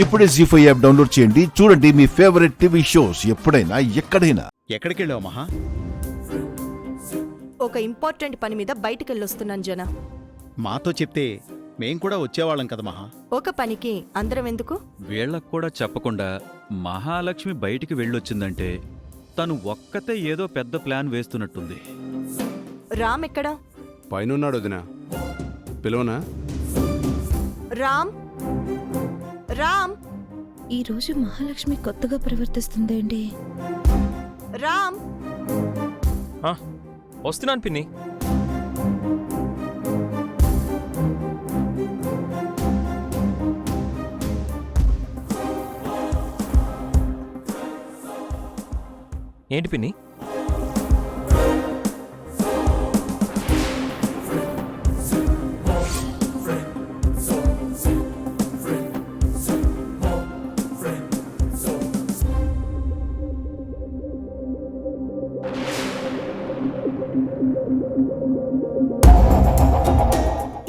ఇప్పుడే జీ5 app download చేయండి. చూడండి మీ ఫేవరెట్ టీవీ షోస్ ఎప్పుడైనా ఎక్కడైనా. ఎక్కడికి వెళ్ళావు మహా? ఒక ఇంపార్టెంట్ పని మీద బయటికెళ్ళొస్తున్నాను జన. మాతో చెప్తే మేం కూడా వచ్చేవాళ్ళం కదా మహా. ఒక పనికి అందరం ఎందుకు? వీళ్ళకు కూడా చెప్పకుండా మహాలక్ష్మి బయటికి వెళ్ళొచ్చిందంటే తను ఒక్కతే ఏదో పెద్ద ప్లాన్ వేస్తున్నట్టుంది. రామ్ ఎక్కడా? పైనున్నాడు వదిన. పిలవనా? రామ్ రామ్ ఈరోజు మహాలక్ష్మి కొత్తగా ప్రవర్తిస్తుందేంటి? రామ్ వస్తున్నాను పిన్ని. ఏంటి పిన్ని?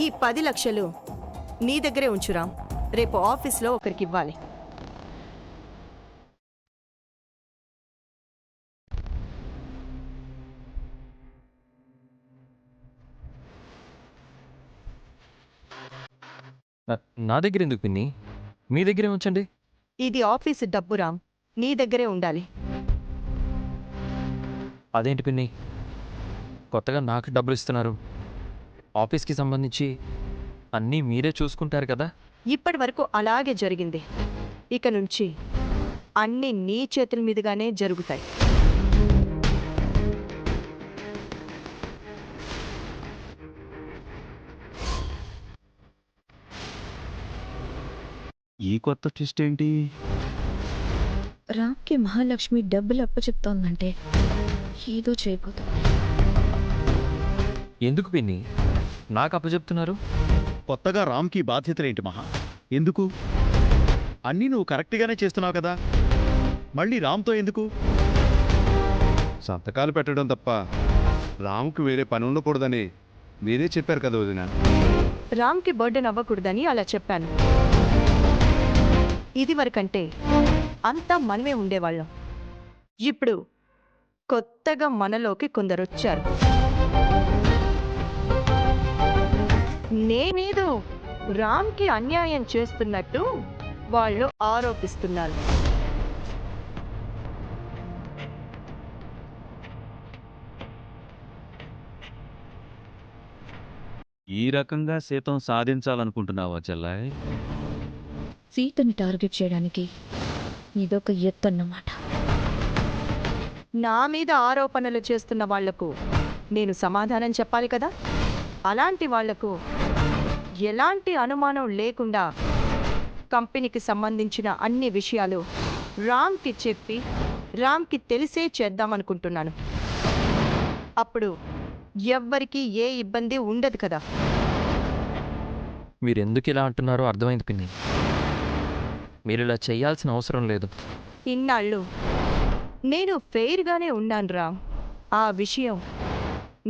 ఈ 10 లక్షలు నీ దగ్గరే ఉంచురాం. రేపు ఆఫీస్లో ఒకరికి ఇవ్వాలి. నా దగ్గర ఎందుకు పిన్ని? మీ దగ్గరే ఉంచండి. ఇది ఆఫీసు డబ్బు రామ్, నీ దగ్గరే ఉండాలి. అదేంటి పిన్ని, కొత్తగా నాకు డబ్బులు ఇస్తున్నారు? ఆఫీస్కి సంబంధించి అన్నీ మీరే చూసుకుంటారు కదా. ఇప్పటి వరకు అలాగే జరిగింది. ఇక నుంచి అన్నీ నీ చేతుల మీదుగానే జరుగుతాయి. ఈ కొత్త ట్విస్ట్ ఏంటి? రామ్కి మహాలక్ష్మి డబ్బులు అప్పచెప్తోందంటే ఏదో చేయబోతుంది. ఎందుకు పిన్ని నాకు అప్పచెప్తున్నారు? కొత్తగా రామ్కి బాధ్యతలేంటి మహా? ఎందుకు? అన్నీ నువ్వు కరెక్ట్గానే చేస్తున్నావు కదా, మళ్ళీ రామ్తో ఎందుకు? సంతకాలు పెట్టడం తప్ప రాముకు వేరే పని ఉండకూడదని మీరే చెప్పారు కదా వదిన. రామ్కి బర్డెన్ అవ్వకూడదని అలా చెప్పాను. ఇది వరకంటే అంతా మనమే ఉండేవాళ్ళం. ఇప్పుడు కొత్తగా మనలోకి కొందరొచ్చారు. నేనేదో రామ్కి అన్యాయం చేస్తున్నట్టు వాళ్ళు ఆరోపిస్తున్నారు. ఈ రకంగా సీతం సాధించాలనుకుంటున్నావా చెల్లాయ్? సీతని టార్గెట్ చేయడానికి ఇదొక ఎత్తన్నమాట. నా మీద ఆరోపణలు చేస్తున్న వాళ్లకు నేను సమాధానం చెప్పాలి కదా. అలాంటి వాళ్లకు ఎలాంటి అనుమానం లేకుండా కంపెనీకి సంబంధించిన అన్ని విషయాలు రామ్కి చెప్పి రామ్కి తెలిసే చేద్దామనుకుంటున్నాను. అప్పుడు ఎవ్వరికీ ఏ ఇబ్బంది ఉండదు కదా. మీరు ఎందుకు ఇలా అంటున్నారో అర్థమైంది పిన్ని. మీరు ఇలా చేయాల్సిన అవసరం లేదు. ఇన్నాళ్ళు నేను ఫెయిర్గానే ఉన్నాను రామ్. ఆ విషయం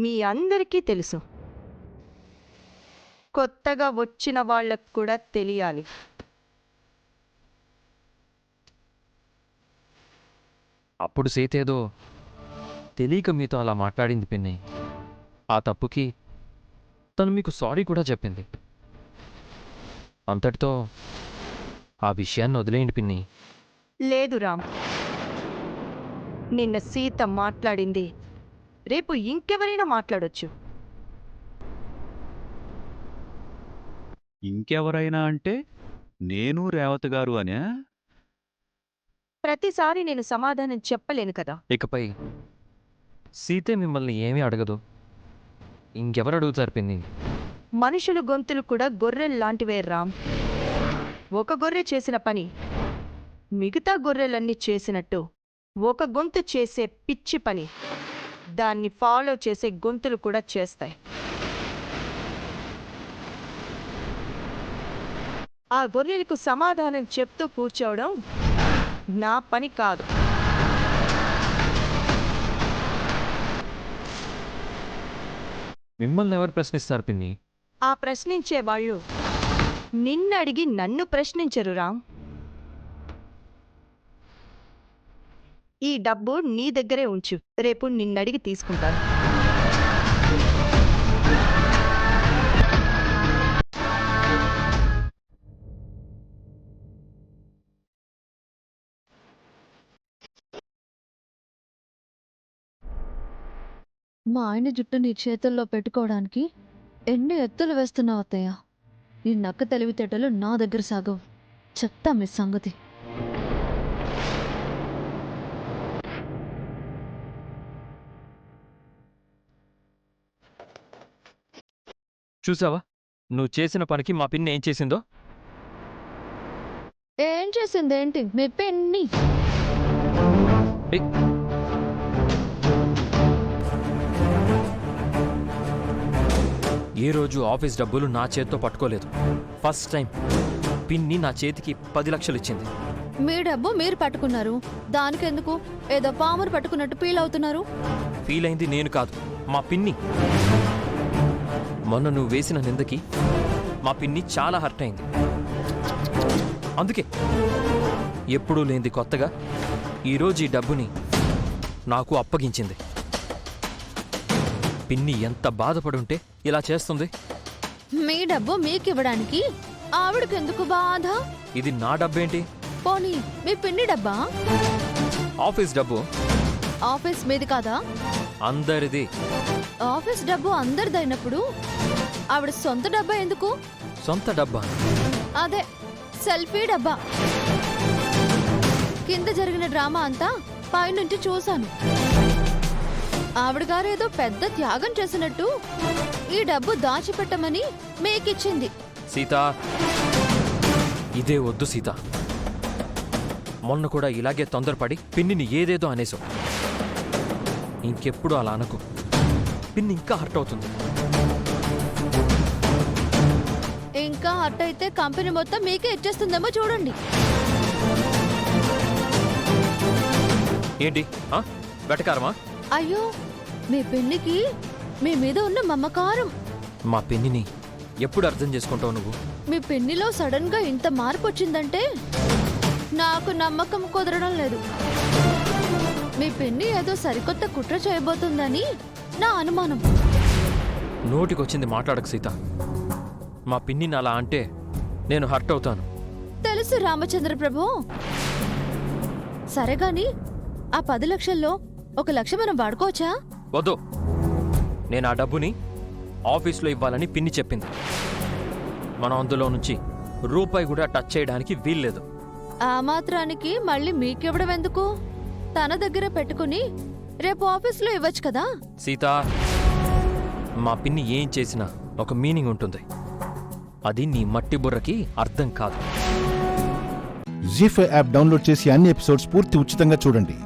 మీ అందరికీ తెలుసు. కొత్తగా వచ్చిన వాళ్ళకు కూడా తెలియాలి. అప్పుడు సీత ఏదో తెలియక మీతో అలా మాట్లాడింది పిన్ని. ఆ తప్పుకి తను మీకు సారీ కూడా చెప్పింది. అంతటితో ఆ విషయాన్ని వదిలేయండి పిన్ని. లేదు రామ్, నిన్న సీత మాట్లాడింది రేపు ఇంకెవరైనా మాట్లాడొచ్చు. ఇంకెవరైనా అంటే నేను రేవతి గారు అనే? ప్రతిసారి నేను సమాధానం చెప్పలేను కదా. ఇకపై సీతే మిమ్మల్ని ఏమీ అడగదు. ఇంకెవరు అడుగుతారు పిన్ని? మనుషుల గొంతులు కూడా గొర్రెల్లాంటివే రామ్. ఒక గొర్రె చేసిన పని మిగతా గొర్రెలన్నీ చేసినట్టు ఒక గొంతు చేసే పిచ్చి పని దాన్ని ఫాలో చేసే గొంతులు కూడా చేస్తాయి. ఆ గొర్రెలకు సమాధానం చెప్తూ కూర్చోవడం నా పని కాదు. మిమ్మల్ని ఎవరు ప్రశ్నిస్తారు పిన్ని? ఆ ప్రశ్నించే వాళ్ళు నిన్నడిగి నన్ను ప్రశ్నించరు రామ్. ఈ డబ్బు నీ దగ్గరే ఉంచు, రేపు నిన్నడిగి తీసుకుంటాను. మా ఆయన జుట్టు నీ చేతుల్లో పెట్టుకోవడానికి ఎన్ని ఎత్తులు వేస్తున్నావు అత్తయ్య. నీ నక్క తెలివితేటలు నా దగ్గర సాగవు. చెప్తా మీ సంగతి. చూసావా నువ్వు చేసిన పనికి మా పిన్ని ఏం చేసిందో? ఏం చేసిందేంటి మీ పెన్ని? ఏయ్, ఏ రోజు ఆఫీస్ డబ్బులు నా చేత్తో పట్టుకోలేదు. ఫస్ట్ టైం పిన్ని నా చేతికి 10 లక్షలు ఇచ్చింది. మీ డబ్బు మీరు పట్టుకున్నారు, దానికెందుకు ఏదో పామురు పట్టుకున్నట్టు ఫీల్ అవుతున్నారు? ఫీల్ అయింది నేను కాదు, మా పిన్ని. మొన్న నువ్వు వేసిన నిందకి మా పిన్ని చాలా హర్ట్ అయింది. అందుకే ఎప్పుడూ లేనిది కొత్తగా ఈరోజు ఈ డబ్బుని నాకు అప్పగించింది. పిన్ని ఎంత బాధపడుంటే ఇలా చేస్తుంది? మీ డబ్బు మీకివ్వడానికి ఆవిడకెందుకు బాధ? ఇది నా డబ్బేంటి? పోనీ మీ పిన్ని డబ్బా? ఆఫీస్ డబ్బు ఆఫీస్ మీది కాదా? అందరిది. ఆఫీస్ డబ్బు అందరిదైనప్పుడు ఆవిడ సొంత డబ్బా ఎందుకు? సొంత డబ్బా? అదే సెల్ఫీ డబ్బా. కింద జరిగిన డ్రామా అంతా పైనుంచి చూశాను. ఆవిడ గారు ఏదో పెద్ద త్యాగం చేసినట్టు ఈ డబ్బు దాచిపెట్టమని మీకిచ్చింది. సీత, ఇదే వద్దు సీత. మొన్న కూడా ఇలాగే తొందరపడి పిన్నిని ఏదేదో అనేసావు. ఇంకెప్పుడు అలా అనకు. పిన్ని ఇంకా హర్ట్ అవుతుంది. ఇంకా హర్ట్ అయితే కంపెనీ మొత్తం మీకే ఇచ్చేస్తుందేమో చూడండి. ఏంటి వెటకారమా? అయ్యో, మీ పిన్నికి మీ మీద ఉన్న మమకారం. మా పిన్నిని ఎప్పుడు అర్థం చేసుకుంటావు నువ్వు? మీ పిన్నిలో సడన్ గా ఇంత మార్పు వచ్చిందంటే నాకు నమ్మకం కుదరడం లేదు. మీ పిన్ని ఏదో సరికొత్త కుట్ర చేయబోతుందని నా అనుమానం. నోటికొచ్చింది మాట్లాడకు సీత. మా పిన్నిని అలా అంటే నేను హర్ట్ అవుతాను. తెలుసు రామచంద్ర ప్రభు. సరే గాని ఆ 10 లక్షల్లో 1 లక్ష మనం వాడుకోవచ్చా? వద్దు. నేను ఆ డబ్బుని ఆఫీస్లో ఇవ్వాలని పిన్ని చెప్పింది. మనం అందులో నుంచి రూపాయి కూడా టచ్ చేయడానికి వీల్లేదు. ఆ మాత్రానికి మళ్ళీ మీకివ్వడం ఎందుకు? తన దగ్గర పెట్టుకుని రేపు ఆఫీస్లో ఇవ్వచ్చు కదా. సీత, మా పిన్ని ఏం చేసినా ఒక మీనింగ్ ఉంటుంది. అది నీ మట్టి బుర్రకి అర్థం కాదు. జీ5 యాప్ డౌన్లోడ్ చేసి అన్ని ఎపిసోడ్స్ పూర్తి ఉచితంగా చూడండి.